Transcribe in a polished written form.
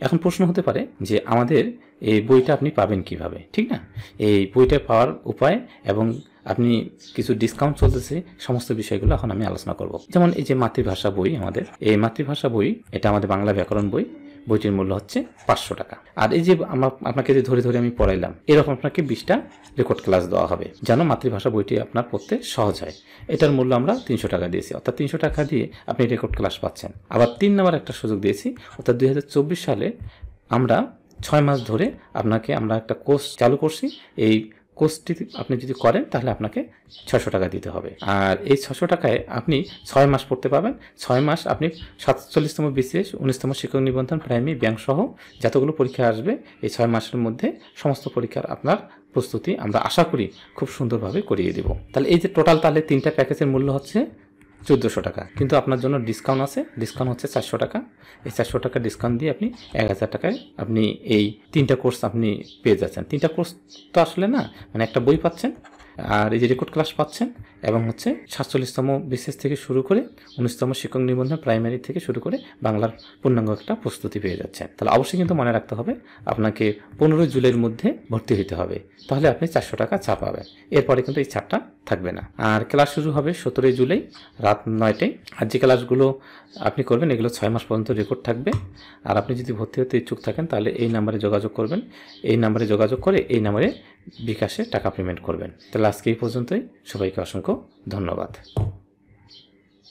এখন প্রশ্ন হতে পারে যে আমাদের এই বইটা আপনি পাবেন কিভাবে, ঠিক না? এই বইটা পাওয়ার উপায় এবং আপনি কিছু ডিসকাউন্ট চলতেছে, সমস্ত বিষয়গুলো এখন আমি আলোচনা করব। যেমন এই যে মাতৃভাষা বই, আমাদের এই মাতৃভাষা বই, এটা আমাদের বাংলা ব্যাকরণ বই, বইটির মূল্য হচ্ছে 500 টাকা। আর এই যে আপনাকে যে ধরে ধরে আমি পড়াইলাম, এরকম আপনাকে 20টা রেকর্ড ক্লাস দেওয়া হবে যেন মাতৃভাষা বইটি আপনার পড়তে সহজ হয়। এটার মূল্য আমরা 300 টাকা দিয়েছি, অর্থাৎ 300 টাকা দিয়ে আপনি রেকর্ড ক্লাস পাচ্ছেন। আবার 3 নম্বর একটা সুযোগ দিয়েছি, অর্থাৎ 2024 সালে আমরা 6 মাস ধরে আপনাকে আমরা একটা কোর্স চালু করছি। এই কোর্সটি আপনি যদি করেন তাহলে আপনাকে 600 টাকা দিতে হবে। আর এই 600 টাকায় আপনি 6 মাস পড়তে পাবেন। 6 মাস আপনি 47তম বিসিএস, 19তম শিক্ষক নিবন্ধন, প্রাইমারি, ব্যাংক সহ যতগুলো পরীক্ষা আসবে এই 6 মাসের মধ্যে সমস্ত পরীক্ষার আপনার প্রস্তুতি আমরা আশা করি খুব সুন্দরভাবে করিয়ে দেব। তাহলে এই যে টোটাল, তাহলে 3টা প্যাকেজের মূল্য হচ্ছে 1400 টাকা, কিন্তু আপনার জন্য ডিসকাউন্ট আছে, ডিসকাউন্ট হচ্ছে 400 টাকা। এই 400 টাকা ডিসকাউন্ট দিয়ে আপনি 1000 টাকায় আপনি এই 3টা কোর্স আপনি পেয়ে যাচ্ছেন। 3টা কোর্স তো আসলে না, মানে একটা বই পাচ্ছেন, আর এই যে রেকর্ড ক্লাস পাচ্ছেন, এবং হচ্ছে 47তম বিসিএস থেকে শুরু করে 19তম শিক্ষক নিবন্ধন, প্রাইমারি থেকে শুরু করে বাংলার পূর্ণাঙ্গ একটা প্রস্তুতি পেয়ে যাচ্ছেন। তাহলে অবশ্যই কিন্তু মনে রাখতে হবে আপনাকে 15 জুলাইয়ের মধ্যে ভর্তি হতে হবে, তাহলে আপনি 400 টাকা ছাড় পাবেন। এরপরে কিন্তু এই ছাড়টা থাকবে না। আর ক্লাস শুরু হবে 17 জুলাই রাত 9টায়। আর যে ক্লাসগুলো আপনি করবেন এগুলো 6 মাস পর্যন্ত রেকর্ড থাকবে। আর আপনি যদি ভর্তি হতে ইচ্ছুক থাকেন তাহলে এই নাম্বারে যোগাযোগ করবেন। এই নাম্বারে যোগাযোগ করে এই নাম্বারে বিকাশে টাকা পেমেন্ট করবেন। তাহলে আজকে এই পর্যন্তই। সবাইকে অসংখ্য ধন্যবাদ।